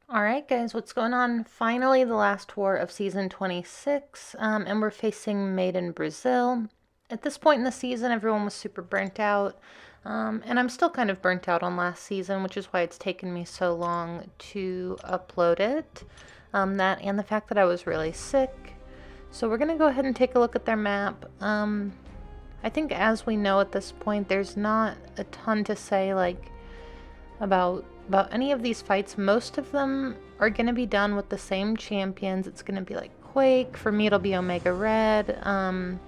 Alright guys, what's going on? Finally the last war of season 26, and we're facing Made in Brazil. At this point in the season, everyone was super burnt out, and I'm still kind of burnt out on last season, which is why it's taken me so long to upload it. That and the fact that I was really sick. So we're going to go ahead and take a look at their map. I think as we know at this point, there's not a ton to say about any of these fights. Most of them are going to be done with the same champions. It's going to be like Quake. For me, it'll be Omega Red. A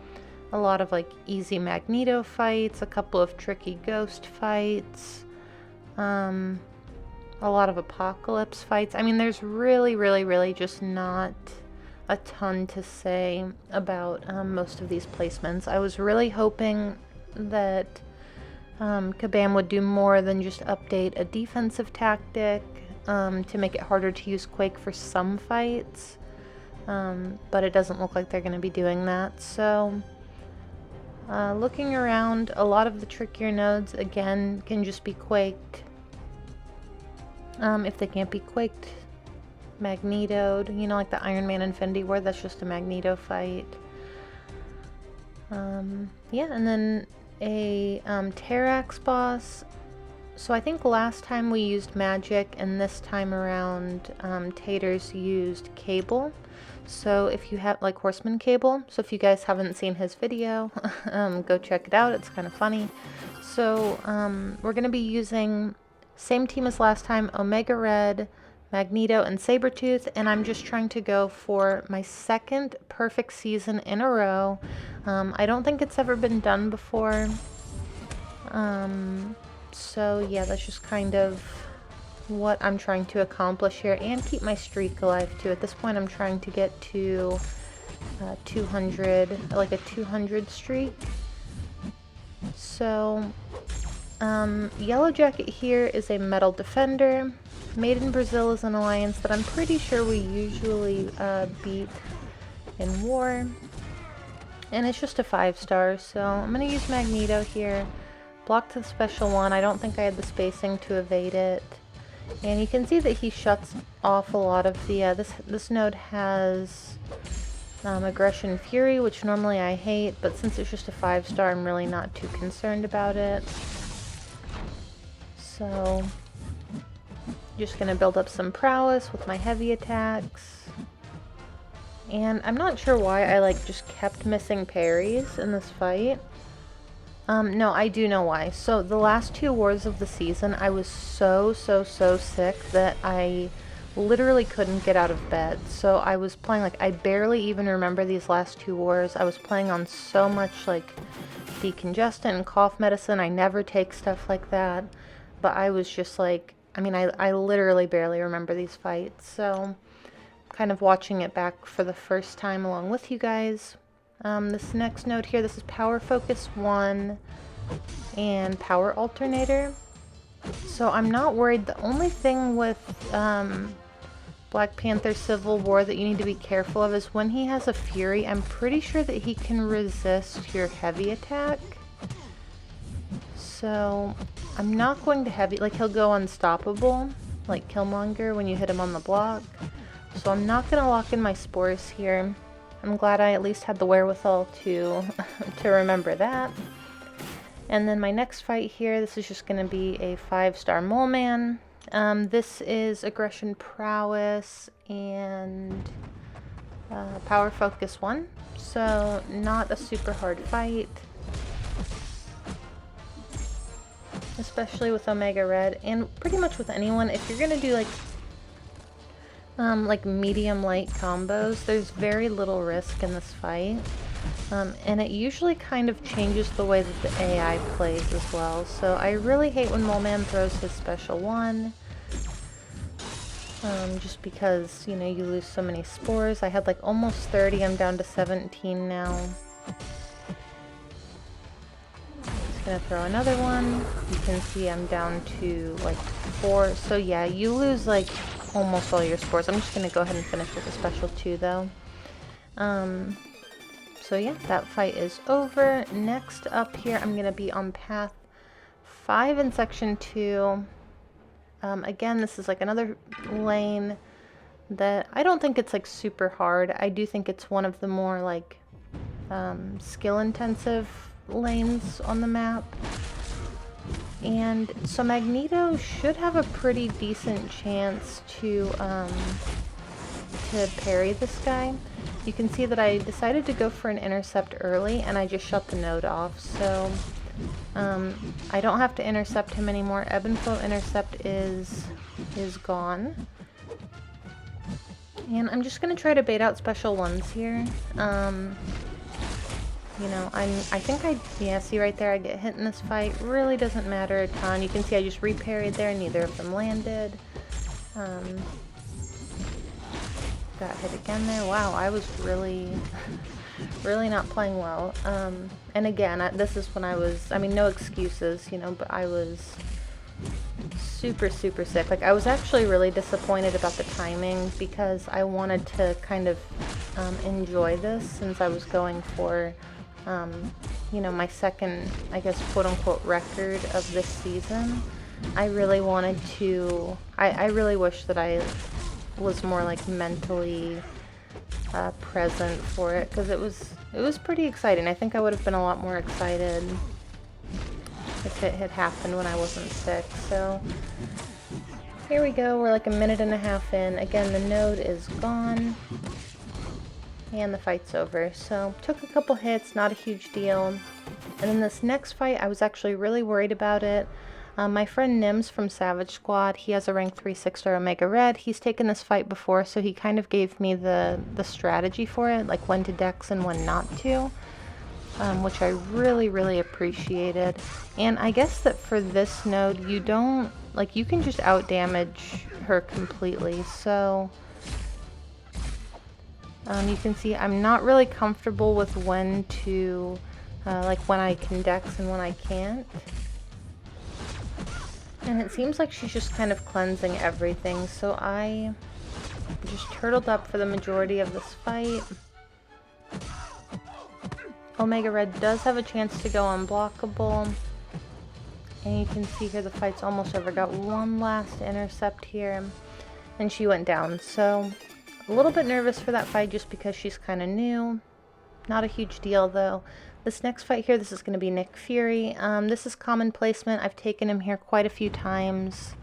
lot of like easy Magneto fights, a couple of tricky Ghost fights, a lot of Apocalypse fights. I mean, there's really just not a ton to say about most of these placements. I was really hoping that Kabam would do more than just update a defensive tactic to make it harder to use Quake for some fights, but it doesn't look like they're going to be doing that. So looking around, a lot of the trickier nodes again can just be quaked. If they can't be quaked, Magnetoed, you know, like the Iron Man Infinity War, that's just a Magneto fight. Yeah, and then a Terrax boss. So I think last time we used magic, and this time around Taters used cable. So if you have like Horseman Cable, so if you guys haven't seen his video, go check it out, it's kind of funny. So we're going to be using same team as last time, Omega Red, Magneto, and Sabretooth, and I'm just trying to go for my second perfect season in a row. I don't think it's ever been done before. So yeah, that's just kind of what I'm trying to accomplish here, and keep my streak alive too. At this point, I'm trying to get to 200, like a 200 streak. So Yellowjacket here is a metal defender. Made in Brazil is an alliance that I'm pretty sure we usually beat in war. And it's just a 5-star, so I'm going to use Magneto here. Block to the special one. I don't think I had the spacing to evade it. And you can see that he shuts off a lot of the... this node has Aggression Fury, which normally I hate, but since it's just a 5-star, I'm really not too concerned about it. So just gonna build up some prowess with my heavy attacks. And I'm not sure why I like just kept missing parries in this fight. No, I do know why. So the last 2 wars of the season, I was so sick that I literally couldn't get out of bed. So I was playing, like, I barely even remember these last 2 wars. I was playing on so much like decongestant and cough medicine. I never take stuff like that. But I was just like, I mean, I literally barely remember these fights, so kind of watching it back for the first time along with you guys. This next node here, this is Power Focus 1 and Power Alternator. So I'm not worried. The only thing with Black Panther Civil War that you need to be careful of is when he has a Fury, I'm pretty sure that he can resist your heavy attack. So I'm not going to heavy, like he'll go unstoppable, like Killmonger when you hit him on the block. So I'm not going to lock in my spores here. I'm glad I at least had the wherewithal to to remember that. And then my next fight here, this is just going to be a 5-star moleman. This is Aggression Prowess and Power Focus 1. So not a super hard fight. Especially with Omega Red, and pretty much with anyone. If you're gonna do like medium light combos, there's very little risk in this fight, and it usually kind of changes the way that the AI plays as well. So I really hate when Moleman throws his special one, just because, you know, you lose so many spores. I had like almost 30, I'm down to 17 now. Gonna throw another one. You can see I'm down to like 4. So yeah, you lose like almost all your spores. I'm just gonna go ahead and finish with a special 2 though. So yeah, that fight is over. Next up here, I'm gonna be on path 5 in section 2. Again, this is like another lane that I don't think it's like super hard. I do think it's one of the more like skill intensive lanes on the map. And so Magneto should have a pretty decent chance to parry this guy. You can see that I decided to go for an intercept early and I just shut the node off, so I don't have to intercept him anymore. Ebb and flow intercept is gone. And I'm just gonna try to bait out special ones here. You know, yeah, see right there, I get hit in this fight. Really doesn't matter a ton. You can see I just reparried there, neither of them landed. Got hit again there. Wow, I was really, really not playing well. And again, this is when I was, I mean, no excuses, you know, but I was super, super sick. Like, I was actually really disappointed about the timing because I wanted to kind of enjoy this since I was going for, you know, my second, I guess, quote-unquote record of this season. I really wanted to, I really wish that I was more like mentally present for it, because it was pretty exciting. I think I would have been a lot more excited if it had happened when I wasn't sick. So here we go, we're like a minute and a half in. Again, the node is gone and the fight's over. So took a couple hits, not a huge deal. And in this next fight, I was actually really worried about it. My friend Nims from Savage Squad, he has a rank 3 6-star Omega Red. He's taken this fight before, so he kind of gave me the strategy for it, like when to dex and when not to, which I really, really appreciated. And I guess that for this node, you don't, like, you can just out-damage her completely, so you can see I'm not really comfortable with when to, like, when I can dex and when I can't. And it seems like she's just kind of cleansing everything, so I just turtled up for the majority of this fight. Omega Red does have a chance to go unblockable. And you can see here the fight's almost over. Got one last intercept here, and she went down. So a little bit nervous for that fight just because she's kind of new. Not a huge deal though. This next fight here, this is going to be Nick Fury. This is common placement. I've taken him here quite a few times.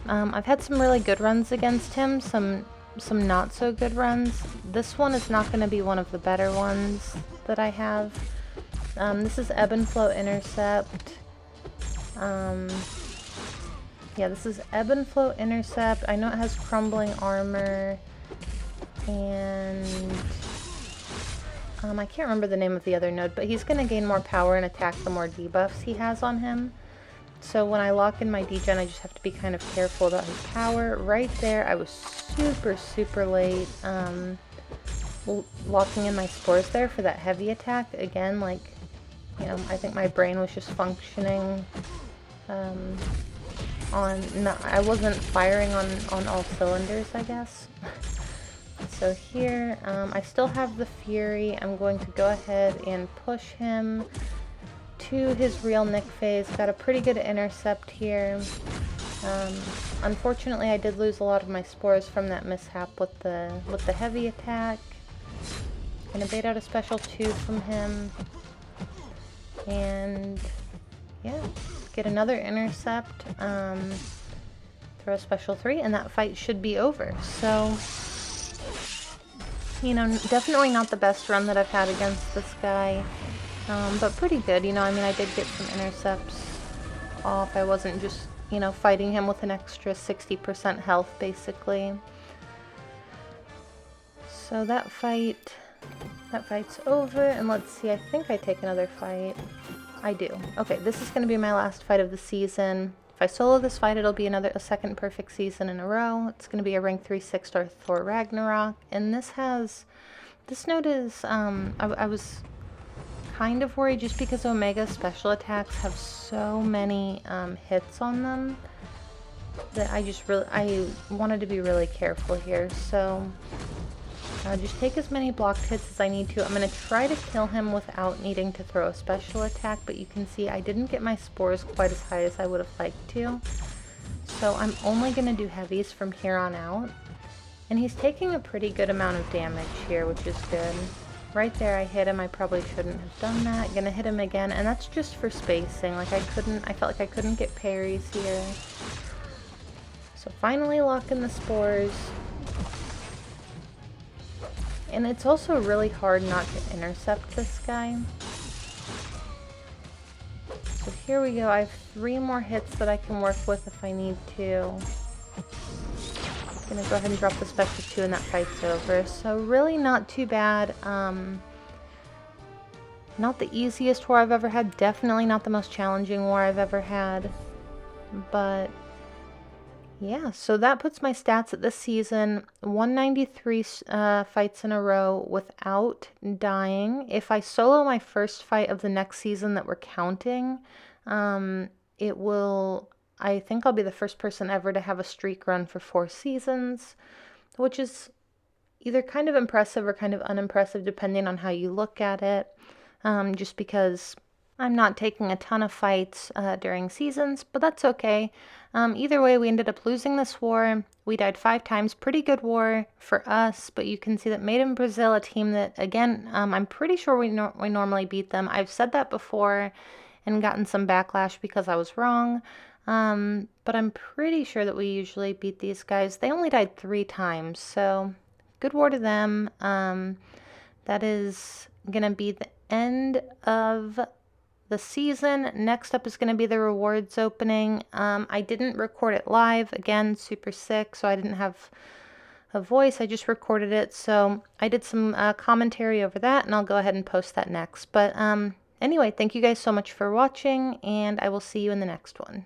I've had some really good runs against him, some not so good runs. This one is not going to be one of the better ones that I have. This is Ebb and Flow Intercept. Yeah, this is Ebb and Flow Intercept. I know it has crumbling armor, and I can't remember the name of the other node, but he's going to gain more power and attack the more debuffs he has on him. So when I lock in my degen, I just have to be kind of careful about his power. Right there, I was super, super late locking in my spores there for that heavy attack. Again, like, you know, I think my brain was just functioning I wasn't firing on all cylinders, I guess. So here, I still have the Fury. I'm going to go ahead and push him to his real Nick phase. Got a pretty good intercept here. Unfortunately, I did lose a lot of my spores from that mishap with the heavy attack. Gonna bait out a special 2 from him. And yeah, get another intercept. Throw a special 3, and that fight should be over. So, you know, definitely not the best run that I've had against this guy, but pretty good. You know, I mean, I did get some intercepts off. I wasn't just, you know, fighting him with an extra 60% health, basically. So that fight's over, and let's see, I think I take another fight. I do. Okay, this is going to be my last fight of the season. If I solo this fight, it'll be a second perfect season in a row. It's going to be a rank 3 6-star Thor Ragnarok, and this node is, I was kind of worried just because Omega's special attacks have so many hits on them that I wanted to be really careful here. So just take as many blocked hits as I need to. I'm going to try to kill him without needing to throw a special attack, but you can see I didn't get my spores quite as high as I would have liked to. so I'm only going to do heavies from here on out. And he's taking a pretty good amount of damage here, which is good. Right there I hit him. I probably shouldn't have done that. Gonna hit him again, and that's just for spacing. Like I felt like I couldn't get parries here. So finally lock in the spores. And it's also really hard not to intercept this guy. So here we go. I have 3 more hits that I can work with if I need to. Gonna go ahead and drop the special 2 and that fight's over. So really not too bad. Not the easiest war I've ever had. Definitely not the most challenging war I've ever had. But yeah, so that puts my stats at this season 193 fights in a row without dying. If I solo my first fight of the next season that we're counting, it will... I think I'll be the first person ever to have a streak run for 4 seasons, which is either kind of impressive or kind of unimpressive depending on how you look at it, just because I'm not taking a ton of fights during seasons, but that's okay. Either way, we ended up losing this war. We died 5 times. Pretty good war for us, but you can see that Made in Brazil, a team that, again, I'm pretty sure we normally beat them. I've said that before and gotten some backlash because I was wrong. But I'm pretty sure that we usually beat these guys. They only died 3 times, so good war to them. That is gonna be the end of the season. Next up is gonna be the rewards opening. I didn't record it live. Again, super sick, so I didn't have a voice. I just recorded it, so I did some commentary over that, and I'll go ahead and post that next. But anyway, thank you guys so much for watching, and I will see you in the next one.